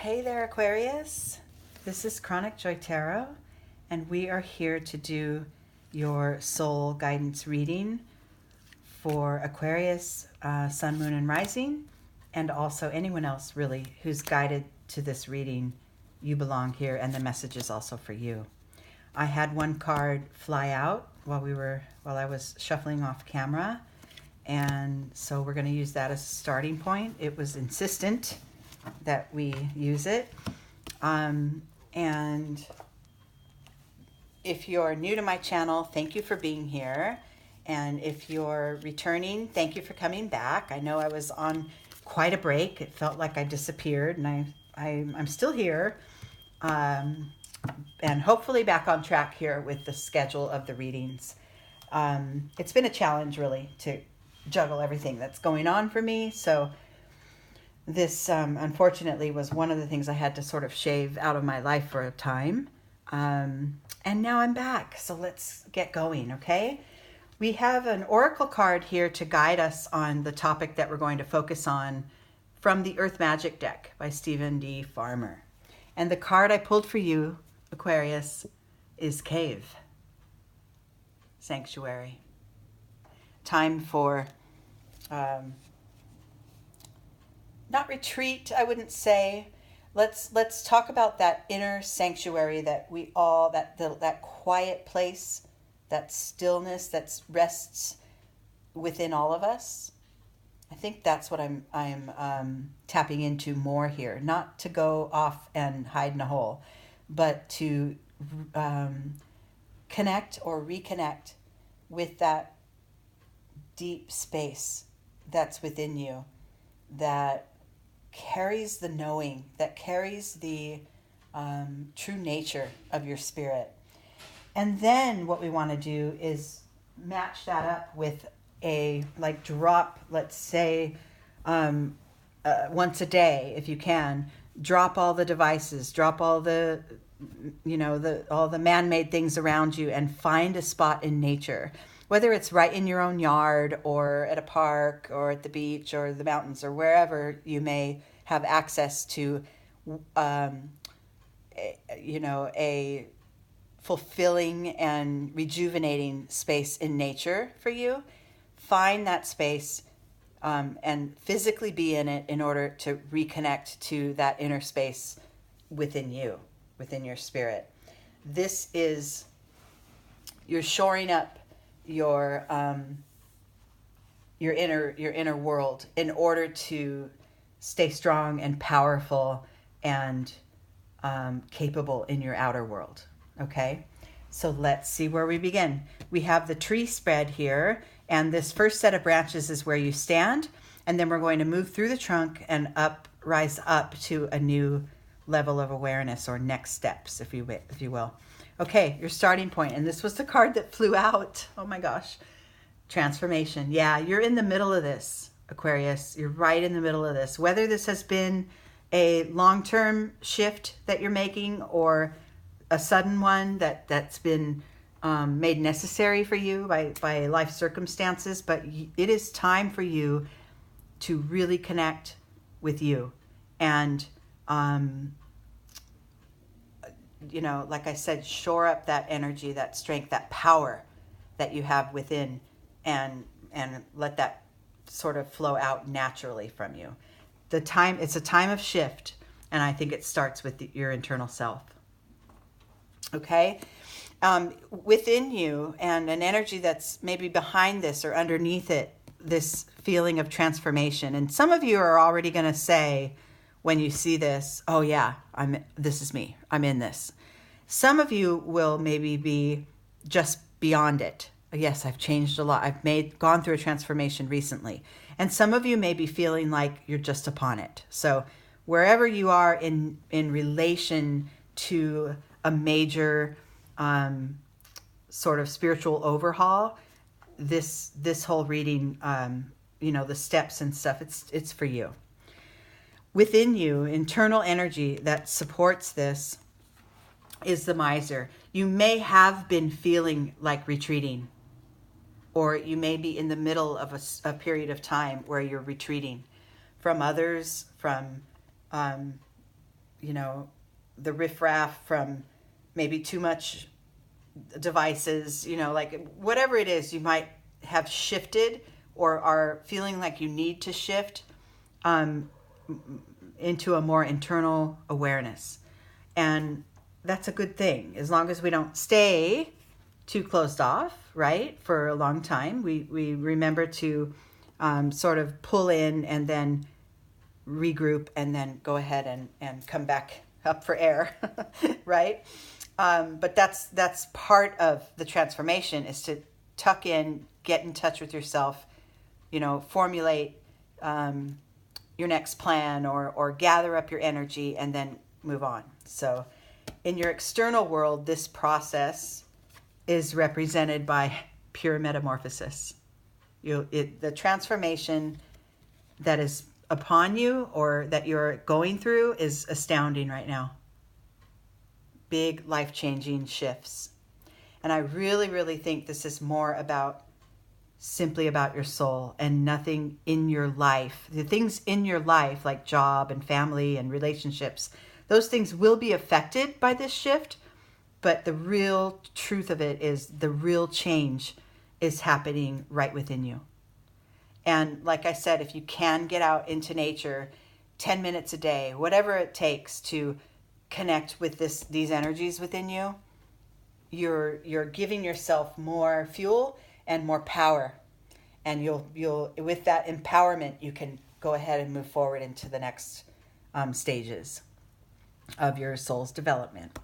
Hey there, Aquarius. This is Chronic Joy Tarot, and we are here to do your soul guidance reading for Aquarius, Sun, Moon, and Rising, and also anyone else really who's guided to this reading. You belong here, and the message is also for you. I had one card fly out while I was shuffling off camera, and so we're going to use that as a starting point. It was insistent that we use it. And if you're new to my channel, thank you for being here. And if you're returning, thank you for coming back. I know I was on quite a break. It felt like I disappeared, and I'm still here. And hopefully back on track here with the schedule of the readings. It's been a challenge really to juggle everything that's going on for me. So this, unfortunately, was one of the things I had to sort of shave out of my life for a time. And now I'm back. So let's get going, okay? We have an oracle card here to guide us on the topic that we're going to focus on from the Earth Magic deck by Stephen D. Farmer. And the card I pulled for you, Aquarius, is Cave. Sanctuary. Time for... not retreat, I wouldn't say. Let's talk about that inner sanctuary that we all, that quiet place, that stillness that rests within all of us. I think that's what I'm tapping into more here. Not to go off and hide in a hole, but to connect or reconnect with that deep space that's within you, that carries the knowing, that carries the true nature of your spirit. And then what we want to do is match that up with a drop, let's say once a day, if you can, drop all the devices, drop all the all the man-made things around you, and find a spot in nature, whether it's right in your own yard or at a park or at the beach or the mountains or wherever you may have access to, a fulfilling and rejuvenating space in nature for you. Find that space and physically be in it in order to reconnect to that inner space within you, within your spirit. This is, you're shoring up your inner world in order to stay strong and powerful and capable in your outer world. Okay, so let's see where we begin. We have the tree spread here, and this first set of branches is where you stand, and then we're going to move through the trunk and rise up to a new level of awareness, or next steps, if you will. Okay, your starting point, and this was the card that flew out. Oh my gosh. Transformation. Yeah, you're in the middle of this, Aquarius. You're right in the middle of this. Whether this has been a long-term shift that you're making or a sudden one that's been made necessary for you by life circumstances, but it is time for you to really connect with you. And like I said, shore up that energy, that strength, that power that you have within, and let that sort of flow out naturally from you. It's a time of shift, and I think it starts with your internal self. Okay? Within you, and an energy that's maybe behind this or underneath it, this feeling of transformation. And some of you are already going to say, when you see this, oh yeah, this is me. I'm in this. Some of you will maybe be just beyond it. Yes, I've changed a lot. I've gone through a transformation recently. And some of you may be feeling like you're just upon it. So wherever you are in relation to a major sort of spiritual overhaul, this whole reading, the steps and stuff, it's for you. Within you, internal energy that supports this is the miser. You may have been feeling like retreating, or you may be in the middle of a period of time where you're retreating from others, from the riffraff from maybe too much devices, like whatever it is you might have shifted or are feeling like you need to shift into a more internal awareness. And that's a good thing, as long as we don't stay too closed off, right, for a long time. We remember to sort of pull in and then regroup and then go ahead and come back up for air, right? But that's part of the transformation, is to tuck in, get in touch with yourself, formulate your next plan or gather up your energy and then move on. So in your external world, this process is represented by pure metamorphosis. The transformation that is upon you or that you're going through is astounding right now. Big life-changing shifts. And I really, really think this is more simply about your soul and nothing in your life. The things in your life, like job and family and relationships, those things will be affected by this shift, but the real truth of it is the real change is happening right within you. And like I said, if you can get out into nature 10 minutes a day, whatever it takes to connect with these energies within you, you're giving yourself more fuel and more power. And you'll with that empowerment, you can go ahead and move forward into the next stages of your soul's development.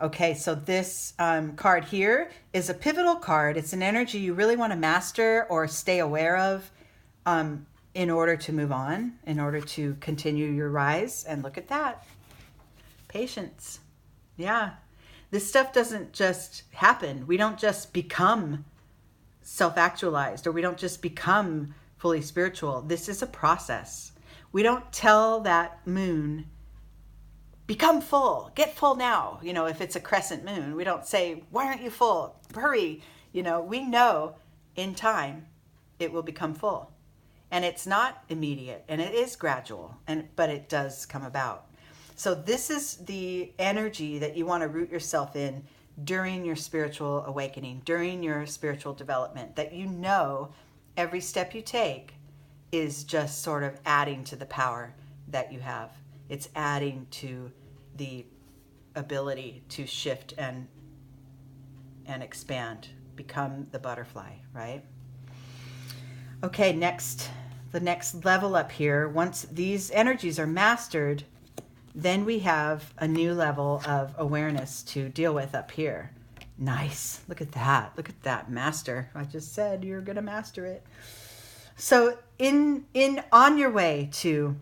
Okay, so this card here is a pivotal card. It's an energy you really want to master or stay aware of in order to move on, in order to continue your rise. And look at that. Patience. Yeah. This stuff doesn't just happen. We don't just become self-actualized, or we don't just become fully spiritual. This is a process. We don't tell that moon, become full, get full now. If it's a crescent moon, we don't say, why aren't you full? Hurry. We know in time it will become full. And it's not immediate, and it is gradual, but it does come about. So this is the energy that you want to root yourself in during your spiritual awakening, during your spiritual development, that every step you take is just sort of adding to the power that you have. It's adding to the ability to shift and expand, become the butterfly, right? Okay, the next level up here, once these energies are mastered, then we have a new level of awareness to deal with up here. Nice. Look at that. Look at that. Master. I just said you're going to master it. So on your way to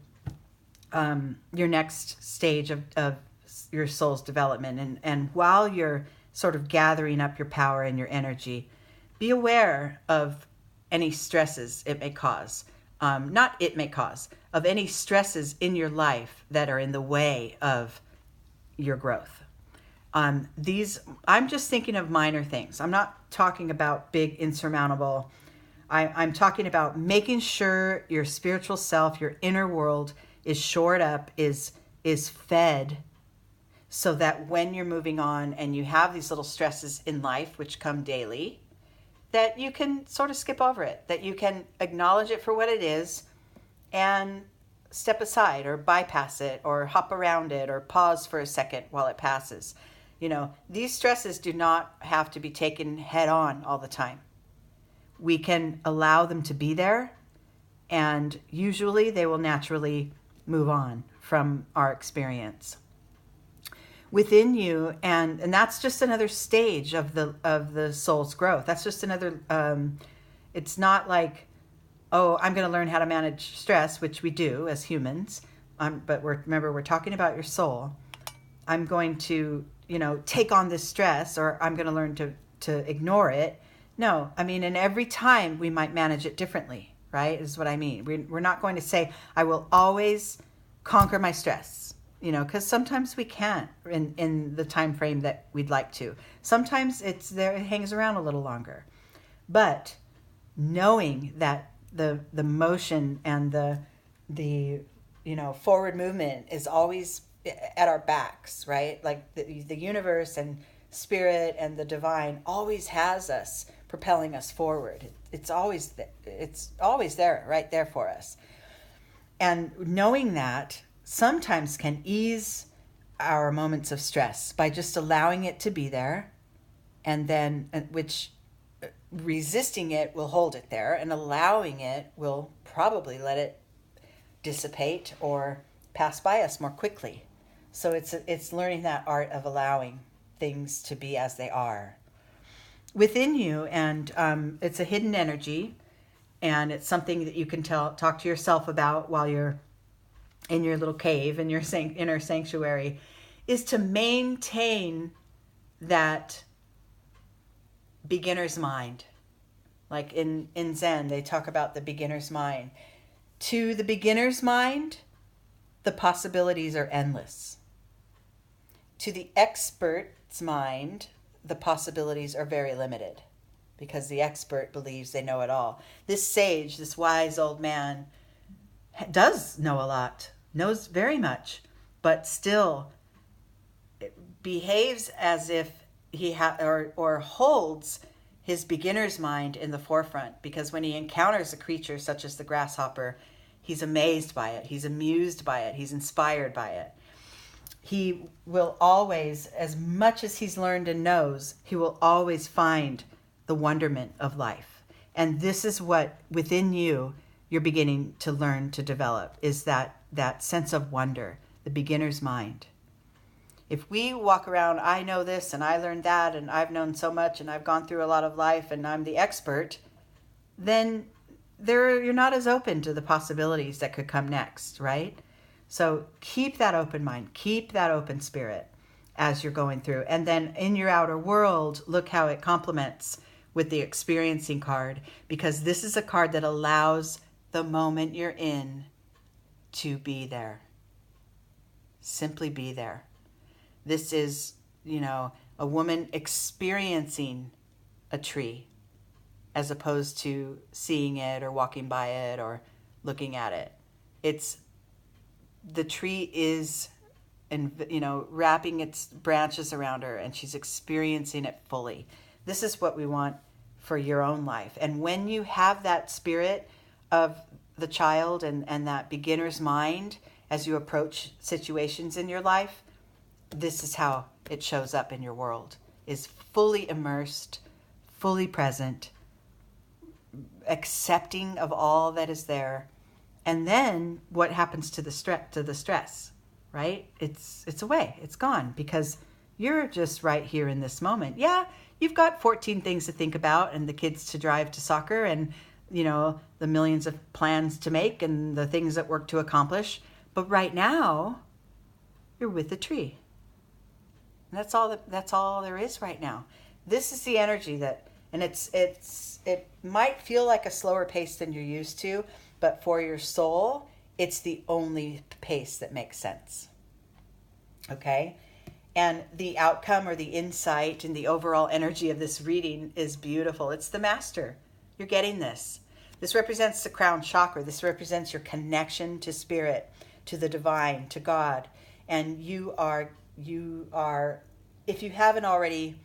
your next stage of your soul's development, and while you're sort of gathering up your power and your energy, be aware of any stresses it may cause. Of any stresses in your life that are in the way of your growth. I'm just thinking of minor things. I'm not talking about big insurmountable. I'm talking about making sure your spiritual self, your inner world, is shored up, is fed, so that when you're moving on and you have these little stresses in life, which come daily, that you can sort of skip over it, that you can acknowledge it for what it is and step aside or bypass it or hop around it or pause for a second while it passes. These stresses do not have to be taken head on all the time. We can allow them to be there, and usually they will naturally move on from our experience within you, and that's just another stage of the soul's growth. That's just another it's not like, oh, I'm going to learn how to manage stress, which we do as humans, but remember, we're talking about your soul. I'm going to take on this stress, or I'm going to learn to ignore it. No, and every time we might manage it differently, right, is what I mean. We're not going to say, I will always conquer my stress, because sometimes we can't in the time frame that we'd like to. Sometimes it hangs around a little longer. But knowing that the motion and the forward movement is always at our backs, right? Like the universe and spirit and the divine always has us, propelling us forward. It's always there, right there for us. And knowing that sometimes can ease our moments of stress by just allowing it to be there, and then which resisting it will hold it there, and allowing it will probably let it dissipate or pass by us more quickly. So it's learning that art of allowing things to be as they are within you, and it's a hidden energy, and it's something that you can talk to yourself about while you're in your little cave in your inner sanctuary, is to maintain that beginner's mind. Like in Zen, they talk about the beginner's mind. To the beginner's mind, the possibilities are endless. To the expert's mind, the possibilities are very limited, because the expert believes they know it all. This sage, this wise old man, does know a lot, knows very much, but still behaves as if he or holds his beginner's mind in the forefront, because when he encounters a creature such as the grasshopper, he's amazed by it, he's amused by it, he's inspired by it. He will always, as much as he's learned and knows, he will always find the wonderment of life. And this is what within you you're beginning to learn to develop, is that sense of wonder, the beginner's mind. If we walk around, I know this and I learned that and I've known so much and I've gone through a lot of life and I'm the expert, then you're not as open to the possibilities that could come next, right? So keep that open mind, keep that open spirit as you're going through. And then in your outer world, look how it complements with the experiencing card, because this is a card that allows the moment you're in to be there. Simply be there. This is, a woman experiencing a tree as opposed to seeing it or walking by it or looking at it. The tree is, wrapping its branches around her, and she's experiencing it fully. This is what we want for your own life. And when you have that spirit of the child and that beginner's mind as you approach situations in your life, this is how it shows up in your world, is fully immersed, fully present, accepting of all that is there. And then what happens to the stress, right? It's away, it's gone, because you're just right here in this moment. Yeah, you've got 14 things to think about, and the kids to drive to soccer, and the millions of plans to make and the things at work to accomplish. But right now, you're with the tree. And that's all there is right now. This is the energy and it might feel like a slower pace than you're used to, but for your soul, it's the only pace that makes sense. Okay? And the outcome or the insight and the overall energy of this reading is beautiful. It's the master. You're getting this. This represents the crown chakra. This represents your connection to spirit, to the divine, to God. And you are, if you haven't already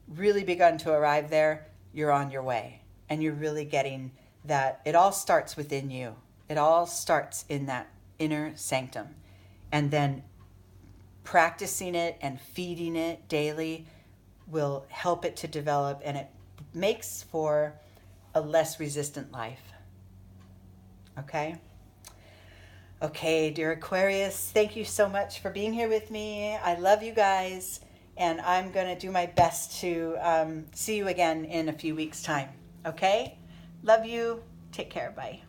really begun to arrive there, you're on your way. And you're really getting that it all starts within you. It all starts in that inner sanctum. And then practicing it and feeding it daily will help it to develop, and it makes for a less resistant life. Okay? Okay, dear Aquarius, thank you so much for being here with me. I love you guys, and I'm going to do my best to see you again in a few weeks' time. Okay? Love you. Take care. Bye.